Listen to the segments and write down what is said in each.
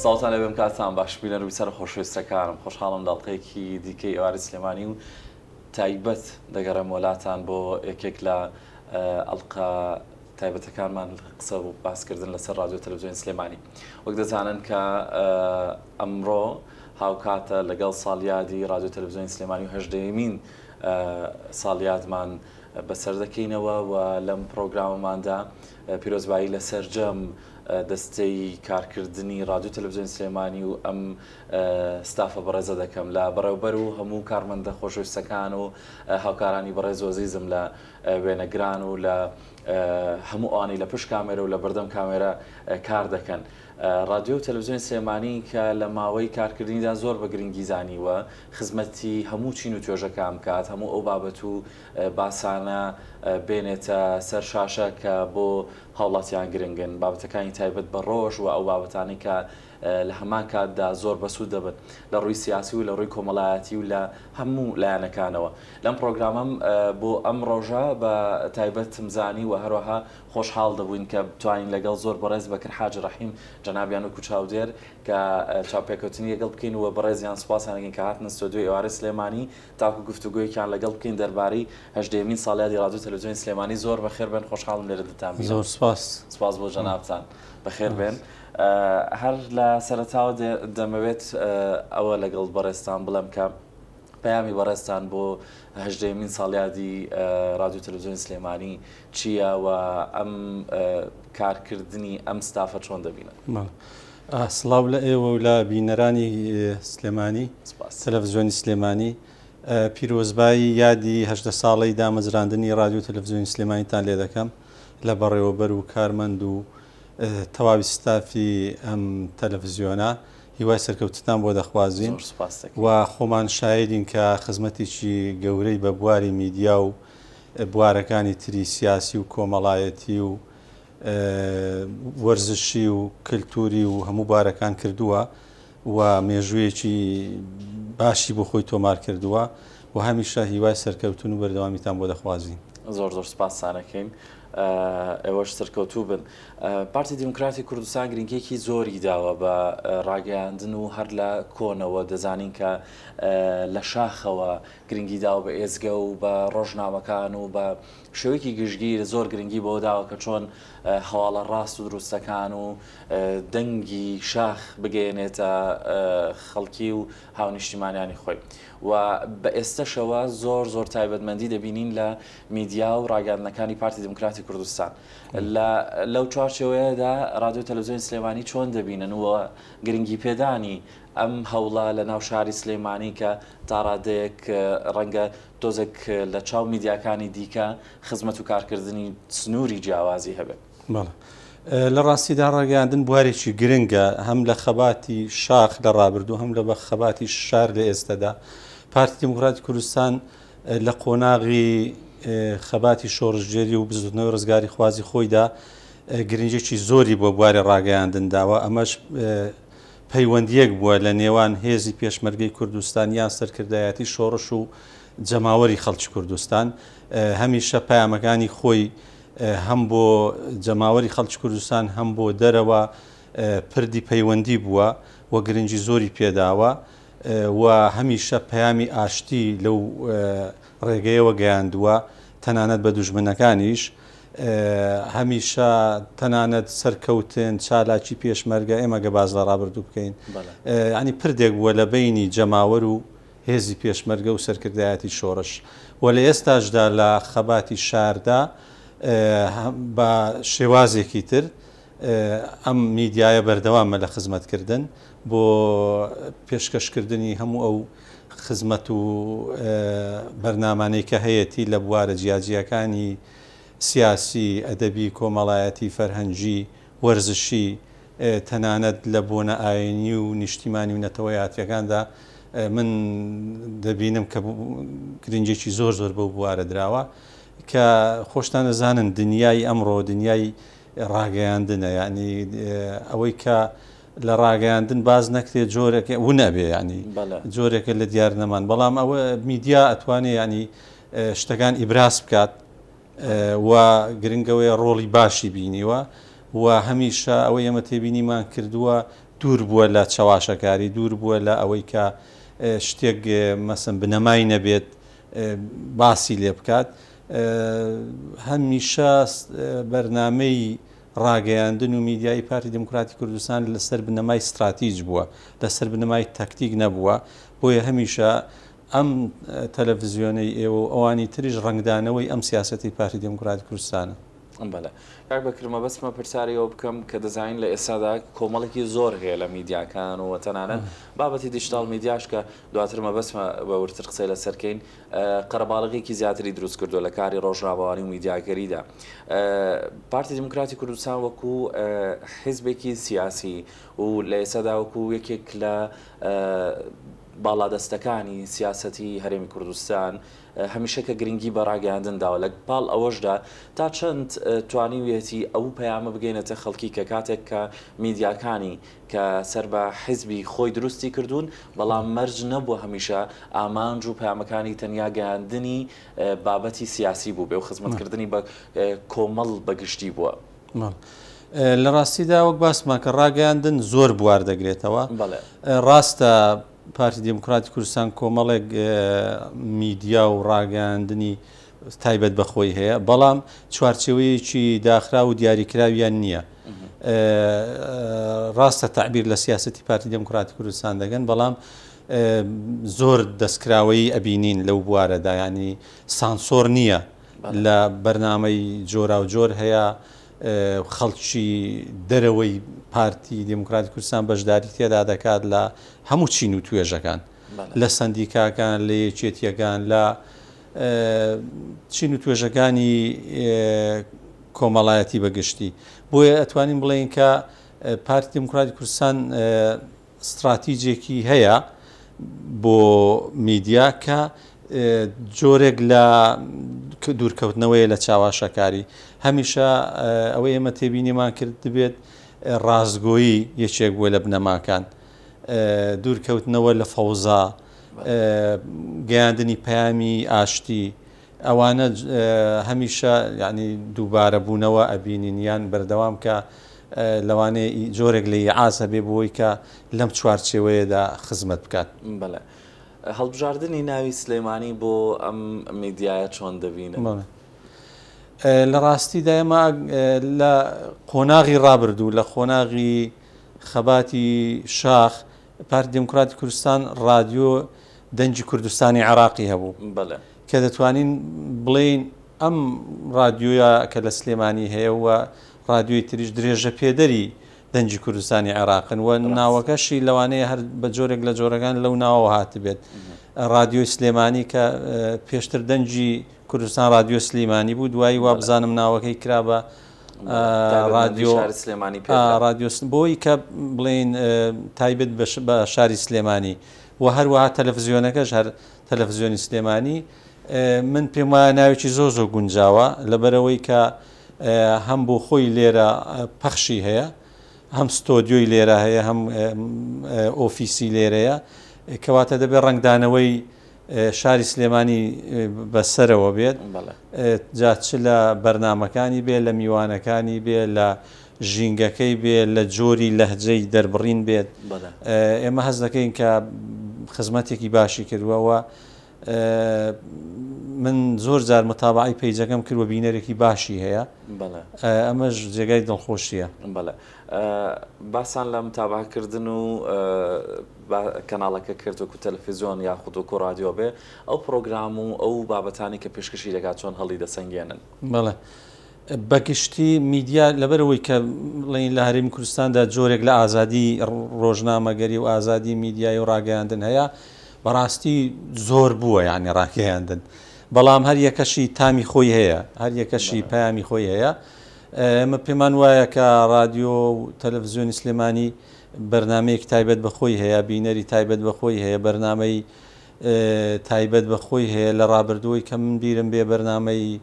ساڵتان لەبێم کاتان باش بینەر و بیسەر خۆشەویستەکانم خۆشحاڵم داڵقەیەکی دیکەی ئێواری سلێمانی و تایبەت دەگەڕێم وڵاتان بۆ یەکێک لە ئەڵقا تایبەتەکانمان قسە و باسکردن لەسەر رادیۆ تەلەڤیزیۆنی سلێمانی. وەک دەزانن کە ئەمڕۆ هاوکاتە لەگەڵ ساڵیادی رادیۆ تەلەڤیزیۆنی سلێمانی و هەژدەیەمین ساڵیادمان بەسەر دەکەینەوە و لەم پرۆگرامەماندا پیرۆزبایی لە سەرجەم دەستەی کارکردنی رادیۆ تەلەڤیزیۆنی سلێمانی و ئەم ستافە بەڕێزە دەکەم لە بەڕێوەبەر و هەموو کارمەندە خۆشەویستەکان و هاوکارانی بەڕێز و عەزیزم لە وێنەگران و لە هەموو ئەوانەی لە پشت کامێرە و لە بەردەم کامێرە کار دەکەن. رادیۆ و تەلەڤیزیۆنی سلێمانی کە لە ماوەی کارکردنیدا زۆر بە گرنگی زانیوە خزمەتی هەموو چین و توێژەکان بکات، هەموو ئەو بابەت و باسانە بێنێتە سەر شاشە کە بۆ هاوڵاتیان گرنگن، بابەتەکانی تایبەت بە ڕۆژ و ئەو بابەتانی کە لە هەمان کاتدا زۆر بەسوود دەبن لە ڕووی سیاسی و لە ڕووی کۆمەڵایەتی و لە هەموو لایەنەکانەوە. لەم پرۆگرامەم بۆ ئەم ڕۆژە بە تایبەتم زانی و هەروەها خۆشحاڵ دەبووین کە بتوانین لەگەڵ زۆر بەڕێز بەکر حاج ڕەحیم جەنابیان وەکو چاودێر کە چاوپێکەوتنی لەگەڵ بکەین و بەڕێزیان سوپاسیان دەکەین کە هاتنە ستۆدیۆی ئێوارەی سلێمانی تاکو گفتوگویەکیان لەگەڵ بکەین دەربارەی هەژدەیەمین ساڵیادی رادیۆ تەلەڤیزیۆنی سلێمانی. زۆر بەخێر بن، خۆشحاڵم لێرە دەتان بینم. زۆر سپاس بۆ جەنابتان، بەخێر بێن. هەر لە سەرەتاوە دەمەوێت ئەوە لەگەڵ بەڕێستان بڵێم کە پەیامی بەڕێستان بۆ هەژدەیەمین ساڵیادی رادیۆ تەلەڤیزیۆنی سلێمانی چییە و ئەم کارکردنی ئەم ستافە چۆن دەبینن؟ سڵاو لە ئێوە و لە بینەرانی سلێمانی تەلەڤیزیۆنی سلێمانی. پیرۆزبایی یادی هەژدە ساڵەی دامەزراندنی رادیۆ تەلەڤیزیۆنی سلێمانیتان لێ دەکەم لە بەڕێوەبەر و کارمەند و تەواوی ستافی ئەم تەلەڤیزیۆنە. هیوای سەرکەوتتان بۆ دەخوازیین و خۆمان شایدین کە خزمەتێکی گەورەی بە بواری میدیا و بوارەکانی تری سیاسی و کۆمەڵایەتی و وەرزشی و کللتوری و هەموو بارەکان کردووە و مێژوویەکی باشی بۆ خۆی تۆمار کردووە و هەمیشە هیوای سەرکەوتن و بەردەوامیتان بۆ دەخوازیین. زۆر سپاسانەکەین. ئێوەش سەرکەوتوو بن. پارتی دیموکراتی کوردستان گرنگێکی زۆری داوە بە ڕاگەیاندن و هەر لە کۆنەوە دەزانین کە لە شاخەوە گرنگی داوە بە ئێزگە و بە ڕۆژنامەکان و بە شێوەیەکی گشتگیر زۆر گرنگی بۆ داوە کە چۆن هەواڵە ڕاست و دروستەکان و دەنگی شاخ بگەێنێتە خەڵکی و هاونیشتیمانیانی خۆی و بە ئێستەشەوە زۆر تایبەتمەندی دەبینین لە میدیا و ڕاگەاندنەکانی پارتی دیموکراتی کوردستان. لەو چوارچێوەیەدا رادیۆ تەلەڤیزیۆنی سلێمانی چۆن دەبینن و گرنگی پێدانی ئەم هەوڵە لە ناو شاری سلێمانی کە تا ڕادەیەک ڕەنگە تۆزێک لە چاو میدیاکانی دیکە خزمەت و کارکردنی سنووری جیاوازی هەبێت؟ لە ڕاستیدا ڕاگەاندن بوارێکی گرنگە هەم لە خەباتی شاخ لە ڕابردوو هەم لە بە خەباتی شار لە ئێستادا. پارتی دیموکراتی کوردستان لە قۆناغی خەباتی شۆڕژگێری و بزوتنەوەی ڕزگاری خوازی خۆیدا گرنگێکی زۆری بۆ بواری ڕاگەیاندن داوە. ئەمەش پەیوەندیەک بووە لە نێوان هێزی پێشمەرگەی کوردستان یان سەرکردایەتی شۆڕش و جەماوەری خەڵکی کوردستان. هەمیشە پەیامەکانی خۆی هەم بۆ جەماوەری خەڵکی کوردستان هەم بۆ دەرەوە پردی پەیوەندی بووە و گرنگی زۆری پێداوە و هەمیشە پەیامی ئاشتی لەو ڕێگەیەوە گەیاندووە تەنانەت بە دوژمنەکانیش. هەمیشە تەنانەت سەرکەوتن چالاکی پێشمەرگە ئێمە گە باز لە ڕابردوو بکەین ینی پردێک بووە لە بینی جەماوەر و هێزی پێشمەرگە و سەرکردایەتی شۆڕش و لە ئێستاشدا لە خەباتی شاردا بە شێوازێکی تر ئەم میدیایە بەردەوامە لە خزمەتکردن بۆ پێشکەشکردنی هەموو ئەو خزمەت و بەرنامانەی کە هەیەی لە بوارە جیاجیەکانی سیاسی، ئەدەبی، کۆمەڵایەتی، فەرهەنگی، وەرزشی، تەنانەت لە بۆنە ئاینی و نیشتیمانی و نەتەوەیاتیەکاندا من دەبینم کە گرنگێکی زۆر بەو بوارە دراوە کە خۆشتان دەزانن دنیای ئەمڕۆ دنیای ڕاگەیاندنە، یعنی ئەوەی کە لە ڕاگەیاندن باز نەکرێت جۆرێک و نەبێ ینی جۆرێکە لە دیار نەمان، بەڵام ئەوە میدیا ئەتوانێت ینی شتەکان ئیبراز بکات و گرنگەوەی ڕۆڵی باشی بینیوە و هەمیشە ئەوەی ئەمە تێبینیمان کردووە دوور بووە لە چاواشەکاری دوور بووە لە ئەوەی کە شتێک مەسن بنەمای نەبێت باسی لێ بکات هەمیشە بەرنامەی ڕاگەیاندن و میدیای پارتی دموکراتی کوردستان لەسەر بنەمای استراتیج بووە لەسەر بنەمای تاکتیک نەبووە بۆیە هەمیشە ئەم تەلەڤیزیۆنەی ئێوە ئەوانی تریش ڕنگدانەوەی ئەم سیاسەتی پارتی دموکراتی کوردستانە بەڵێ کاک بەکرمە بەسمە پرسیارەوە بکەم کە دەزانین لە ئێستادا کۆمەڵێکی زۆر هەیە لە میدیاکان و تەنانەت بابەتی دیجیتال میدیاش کە دواترمە بەسمە بە ورتر قسەی لەسەرکەین قەرەباڵغێکی زیاتری دروست کردو لە کاری ڕۆژنامەوانی و میدیاگەریدا پارتی دموکراتی کوردستان وەکو حیزبێکی سیاسی و لە ئێستادا وەکو یەکێک لە باڵادەستەکانی سیاسەتی هەرێمی کوردستان هەمیشە کە گرنگی بە ڕاگەاندنداوە لە پاڵ ئەوەشدا تا چەند توانیوێتی ئەو پەیامە بگەینەتە خەڵکی کە کاتێک کە میدیاکانی کە سەر بە حیزبی خۆی دروستی کردوون بەڵام مەرج نەبووە هەمیشە ئامانج و پەیامەکانی تەنیا گەیاندنی بابەتی سیاسی بوو بێ و خزمەتکردنی بە کۆمەڵ بەگشتی بووە. لە ڕاستیدا وەک باسمان کە ڕاگەاندن زۆر بوار دەگرێتەوە ڕاستە پارتی دموکراتی کوردستان کۆمەڵێک میدیا و ڕاگەاندنی تایبەت بەخۆی هەیە بەڵام چوارچێوەیەکی داخرا و دیاریکراویان نییە ڕاستە تعبیر لە سیاسەتی پارتی دموکراتی کوردستان دەگەن بەڵام زۆر دەستکراوەی ئەبینین لەو بوارەدا ینی سانسۆر نییە لە بەرنامەی جۆرا و جۆر هەیە خەڵکی دەرەوەی پارتی دموکراتی کوردستان بەشداری تێدا دەکات لە هەموو چین و توێژەکان لە سەندیکاکان لە یەکێتیەکان لە چین و توێژەکانی کۆمەڵایەتی بەگشتی بۆیە ئەتوانین بڵێن کە پارتی دموکراتی کوردستان استراتیجێکی هەیە بۆ میدیا کە جۆرێک لە دوورکەوتنەوەی لە چاواشەکاری هەمیشە ئەوەی ئێمە تێبینیمان کرد دەبێت ڕازگۆیی یەکێک بووە لە بنەماکان دوورکەوتنەوە لە فەوزا گەیاندنی پەیامی ئاشتی ئەوانە هەمیشە یعنی دووبارە بوونەوە ئەبینین یان بەردەوام کە لەوانەیە جۆرێک لە یعاسە بێ بۆی کە لەم چوارچێوەیەدا خزمەت بکات. بەڵێ هەڵبژاردننی ناوی سلێمانی بۆ ئەم میدیایە چۆن دەبینن؟ لە ڕاستیدا ئێمە لە قۆناغی ڕابردوو لە قۆناغی خەباتی شاخ پارتی دموکراتی کوردستان رادیۆ دەنجی کوردستانی عێراقی هەبوو کە دەتوانین بڵێین ئەم رادیۆیە کە لە سلێمانی هەیە و رادیۆی تریش درێژە پێدەری دەنجی کوردستانی عێراقن و ناوەکەشی لەوانەیە هەر بە جۆرێک لە جۆرەکان لەو ناوە هاتبێت رادیۆی سلێمانی کە پێشتر دەنجی کوردستان رادیۆ سلێمانی بوو دوایی وا بزانم ناوەکەی کرا بە رادیۆ بۆی کە بڵێن تایبەت بە شاری سلێمانی و هەروەها تەلەڤیزیۆنەکەش هەر تەلەڤیزیۆنی سلێمانی من پێم وایە ناوێکی زۆر گونجاوە لەبەرەوەی کە هەم بۆ خۆی لێرە پەخشی هەیە هەم ستۆدیۆی لێرە هەیە هەم ئۆفیسی لێرەیە کەواتە دەبێت ڕنگدانەوەی شاری سلێمانی بەسەرەوە بێت جا چ لە بەرنمەکانی بێت لە میوانەکانی بێت لە ژینگەکەی بێت لە جۆری لەهجەی دەربڕین بێت ئێمە هەز دەکەین کە خزمەتێکی باشی کردووەوە من زۆر جار متابعی پەیجەکەم کردوە بینەرێکی باشی هەیە ئەمەش جێگای دڵخۆشیە. باسان لە متابعکردن و کەناڵەکە کردوکو تەلەڤیزیۆن یاخود و رادیۆ بێ ئەو پرۆگرام و ئەو بابەتانی کە پێشکەشی دەکات چۆن هەڵی دەسەنگێنن؟ بەڵێ بەگشتی میدیا لەبەرەوەی کە بڵێن لە هەرێمی کوردستاندا جۆرێک لە ئازادی ڕۆژنامەگەری و ئازادی میدیای و ڕاگەیاندن هەیە بەڕاستی زۆر بووە یعنی ڕاگەیاندن بەڵام هەر یەکەشی تامی خۆی هەیە هەر یەکەشی پەیامی خۆی هەیە ئەمە پێمان وایە کە رادیۆ و تەلەڤیزیۆنی سلێمانی بەرنمەیەک تایبەت بەخۆی هەیە بینەری تایبەت بەخۆی هەیە بەرنمەی تایبەت بەخۆی هەیە لە ڕابردووەی کە من بیرم بێ بەرنمەی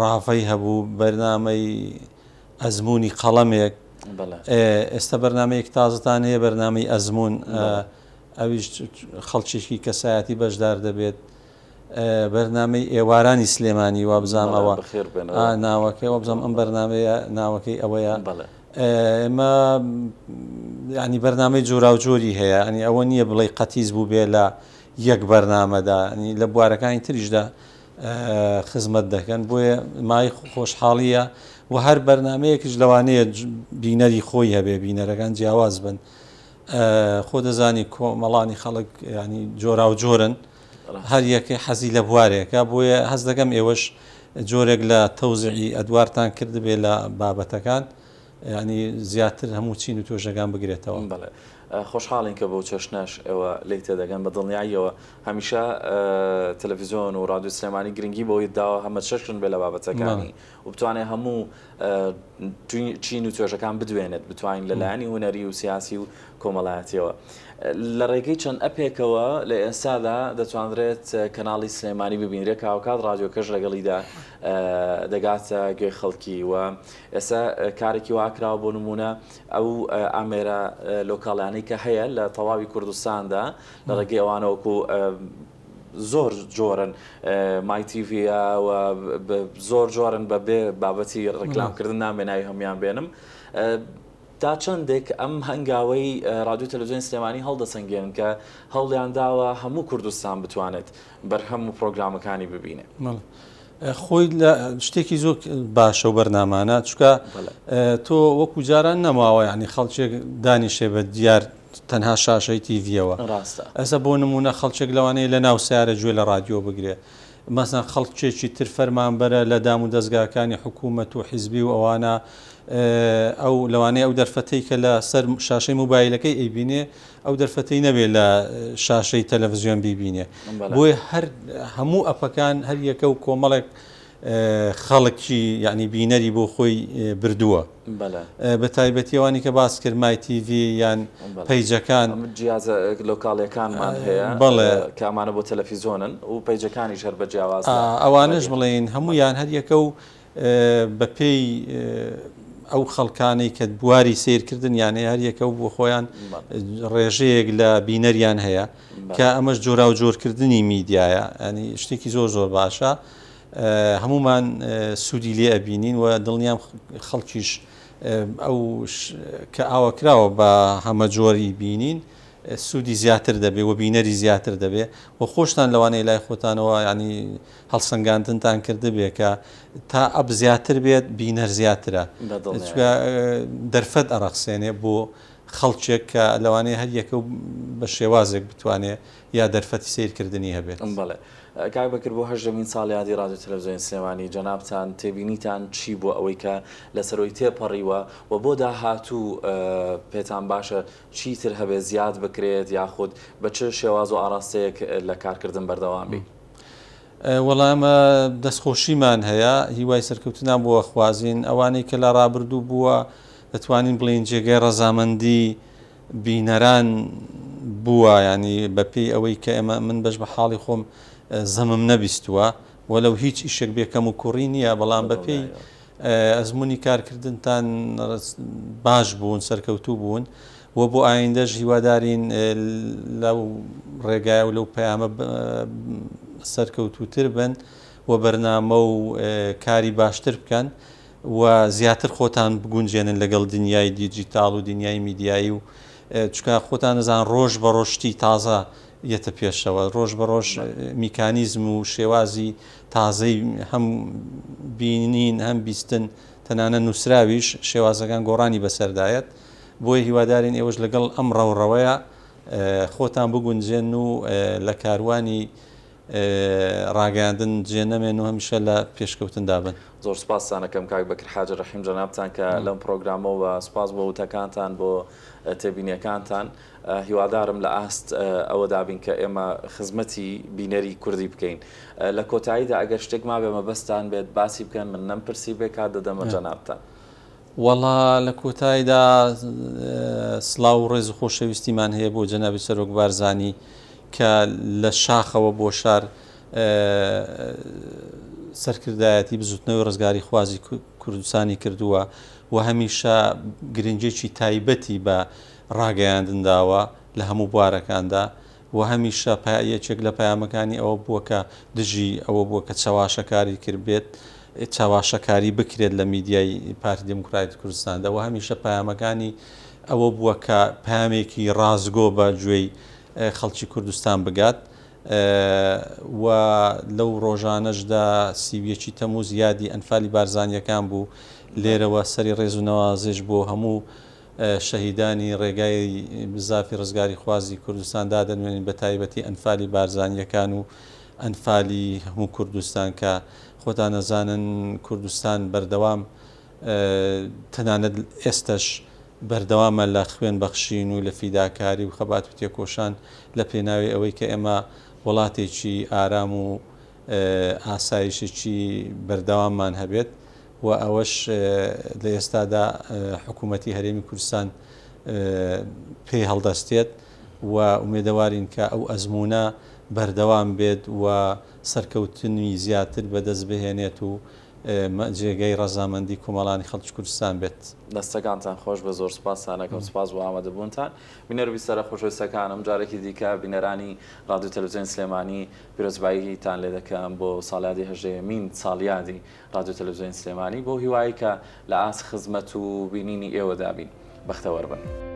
ڕافەی هەبوو بەرنمەی ئەزمموی قەڵەمێک ئێستا بەرنمەیەک تازتان هەیە بەرنمەی ئەزممون ئەویش خەڵکیشکی کەسایەتی بەشدار دەبێت بەرنمەی ئێوارانی سلێمانی وا بزانەوە ناوەکەی وە بزانم ئەم بەرنمەیە ناوەکەی ئەوەیە ئێمە ینی بەرنامەی جۆرا و جۆری هەیە، ئەنی ئەوە نییە بڵێ قەتیز بوو بێ لە یەک بەرنامەدا، ئەنی لە بوارەکانی تریشدا خزمەت دەکەن، بۆیە مای خۆشحاڵیە و هەر بەرنمەیەکیش لەوانەیە بینەری خۆی هەبێ، بینەرەکان جیاواز بن. خۆ دەزانی کۆمەڵانی خەڵک ینی جۆرا و جۆرن، هەر یەکەی حەزی لە بوارێکە، بۆیە هەز دەکەم ئێوەش جۆرێک لە تەوزیعی ئەدوارتان کردبێ لە بابەتەکان، ینی زیاتر هەموو چین و تۆژەکان بگرێتەوە. خۆشحاڵین کە بۆ چەشنەش ئێوە لی تێدەگەن بە دڵنیاییەوە هەمیشە تەلەڤیزیۆن و رادیۆ سلێمانی گرنگی بۆی داوە هەمە چەشن بێ لە بابەتەکانی و بتوانێت هەموو چین و توێژەکان بدوێنێت، بتوانین لەلایەنی هوەری و سیاسی و کۆمەڵایەتیەوە. لە ڕێگەی چەند ئەپێکەوە لە ئێستادا دەتوانرێت کەناڵی سلێمانی ببینرێت کاوکات رادیۆکەش لەگەڵیدا دەگاتە گوێی خەڵکی و ئێستا کارێکی واکراوە بۆ نمونە ئەو ئامێرە لۆکاڵیانەی کە هەیە لە تەواوی کوردستاندا لە ڕێگەی ئەوانەوەکو زۆر جۆرن مایتیڤە و زۆر جۆرن بە بێ بابەتی ڕێکلامکردن نامێناوی هەمویان بێنم تا چەندێک ئەم هەنگاوەی رادیۆ تەلەڤیزیۆن سلێمانی هەڵدەسەنگێن کە هەوڵیان داوە هەموو کوردستان بتوانێت بەرهەم و پرۆگرامەکانی ببینێ. خۆی لە شتێکی زۆر باشە و بەرنامانە چکە تۆ وەکو جاران نەماوە، ینی خەڵکێک دانیشێ بە دیار تەنها شاشەی تیڤیەوە. ئەسا بۆ نمونە خەڵکێک لەوانەیە لە ناو سیارە گوێ لە رادیۆ بگرێ، مەسەن خەڵکێکی تر فەرمانبەرە لە دام و دەستگاکانی حکوومەت و حیزبی و ئەوانە ئەو لەوانەیە ئەو دەرفەتەی کە لە سەر شاشەی موبایلەکەی ئەیبینێ ئەو دەرفەتەی نەبێت لە شاشەی تەلەڤیزیۆن بیبینێ. بۆیە هەموو ئەپەکان هەر یەکە و کۆمەڵێک خەڵکی یعنی بینەری بۆ خۆی بردووە، بە تایبەتیەوانی کە باس کرد مای تیڤی یان پەیجەکان جیازە لۆکاڵیەکانمان هەیە کامانە بۆ تەلەڤیزیۆنن و پەیجەکانیش هەر بە جیاواز ئەوانش بڵێن هەمویان هەر یەکە و بەپێی ئەو خەڵکانەی کە بواری سیرکردن یانێ هەر یەکە و بۆ خۆیان ڕێژەیەک لە بینەریان هەیە کە ئەمەش جۆرا و جۆرکردنی میدیایە، ینی شتێکی زۆر زۆر باشە، هەمومان سوودی لێ ئەبینین و دڵنیام خەڵکیش ئەو کە ئاوەکراوە بە هەمە جۆری بینین سوودی زیاتر دەبێ و بینەری زیاتر دەبێ و خۆشتان لەوانەیە لای خۆتانەوە ینی هەڵسەنگاندنتان کردبێ کە تا ئەب زیاتر بێت بینەر زیاترە، دەرفەت ئەڕەخسێنێ بۆ خەڵکێک کە لەوانەیە هەر یەکە و بە شێوازێک بتوانێت یا دەرفەتی سیرکردنی هەبێت. کاک بەکرد بۆ هەژدەمین ساڵی یادی رادیۆ تەلەڤیزیۆن سلێمانی جەنابتان تێبینیتان چی بوو ئەوەی کە لەسەرۆی تێپەڕیوە و بۆ داهاتوو پێتان باشە چیتر هەبێ زیاد بکرێت یاخود بە چ شێواز و ئاراستەیەک لە کارکردن بەردەوام بی؟ وەڵامە دەستخۆشیمان هەیە، هیوای سەرکەوتنان بۆ خوازین ئەوانەی کە لە ڕابردوو بووە دەتوانین بڵین جێگەی ڕەزامەندی بینەران بووە، ینی بەپێی ئەوەی کە ئێمە من بەش بە حاڵی خۆم زەمم نەبیستووە وەلەو هیچ ئیشێک بێکەم و کوڕی نییە، بەڵام بەپێی ئەزمموی کارکردنتان باش بوون سەرکەوتوو بوون و بۆ ئایندەش هیوادارین لەو ڕێگایە و لەو پەیامە سەرکەوتوتر بن و بەرنامە و کاری باشتر بکەن و زیاتر خۆتان بگونجێنن لەگەڵ دنیای دیجیتال و دنیای میدیایی و چکە خۆتان نەزان ڕۆژ بە ڕۆژتی تازە یەتە پێشەوە، ڕۆژ بە ڕۆژ میکانیزم و شێوازی تازەی هەم بینین هەم بیستن تەنانە نووسراویش شێوازەکان گۆڕانی بەسەردایەت، بۆی هیوادارین ئێوەش لەگەڵ ئەم ڕەوڕەوەیە خۆتان بگونجێن و لە کاروانی ڕاگەاندن جێ نەمێن و هەمیشە لە پێشکەوتندا بن. زۆر سپاسانەکەم کاک بەکر حاجە ڕەحیم جەنابتان کە لەم پرۆگرامەوە سپاس بۆ وتەکانتان بۆ تێبینیەکانتان، هیوادارم لە ئاست ئەوە دابین کە ئێمە خزمەتی بینەری کوردی بکەین. لە کۆتاییدا ئەگەر شتێک ما بێمە بەستان بێت باسی بکەن من نەمپرسی بێ کات دەدەمە جەنابتان. وەڵا لە کۆتاییدا سڵاو و ڕێز و خۆشەویستیمان هەیە بۆ جەنابی سەرۆک بارزانی کە لە شاخەوە بۆ شار سەرکردایەتی بزوتنەوەی ڕزگاری خوازی کوردستانی کردووە و هەمیشە گرنگێکی تایبەتی بە ڕاگەیاندنداوە لە هەموو بوارەکاندا و هەمیشە یەکێک لە پەیامەکانی ئەوە بووە کە دژی ئەوە بووە کە چاواشەکاری کرد بێت چاواشەکاری بکرێت لە میدیای پارتی دموکراتی کوردستاندا و هەمیشە پامەکانی ئەوە بووە کە پامێکی ڕازگۆ بە گوێی خەڵکی کوردستان بگات و لەو ڕۆژانەشدا سیویەکی تەمووز یادی ئەنفالی بارزانیەکان بوو لێرەوە سەری ڕێز و نەوازش بۆ هەموو شەهیدانی ڕێگای بزافی ڕزگاری خوازی کوردستاندا دەنوێنین بە تایبەتی ئەنفالی بارزانیەکان و ئەنفالی هەموو کوردستان کە خۆتان نەزانن کوردستان بەردەوام تەنانەت ئێستش بەردەوامە لە خوێن بەخشین و لە فیداکاری و خەبات و تێکۆشان لە پێناوی ئەوەی کە ئێمە وڵاتێکی ئارام و ئاسایشێکی بەردەواممان هەبێت و ئەوەش لە ئێستادا حکوومەتی هەرێمی کوردستان پێی هەڵدەستێت و ئومێدەوارین کە ئەو ئەزمونە بەردەوام بێت و سەرکەوتنی زیاتر بەدەست بهێنێت و جێگەی ڕەزامەندی کۆمەڵانی خەڵکی کوردستان بێت. دەستەکانتان خۆش بە زۆر سپاسانەکەم سپاس بۆ ئامادەبوونتان. بینەروی سەرە خۆشەویستەکانم جارێکی دیکە بینەرانی رادیۆ تەلەڤیزیۆن سلێمانی پیرۆزباییتان لێ دەکەم بۆ ساڵیادی هەژەیەمین ساڵیادی رادیۆ تەلەڤیزیۆن سلێمانی بۆ هیوایی کە لە ئاس خزمەت و بینینی ئێوە دابین. بەختەوەربن.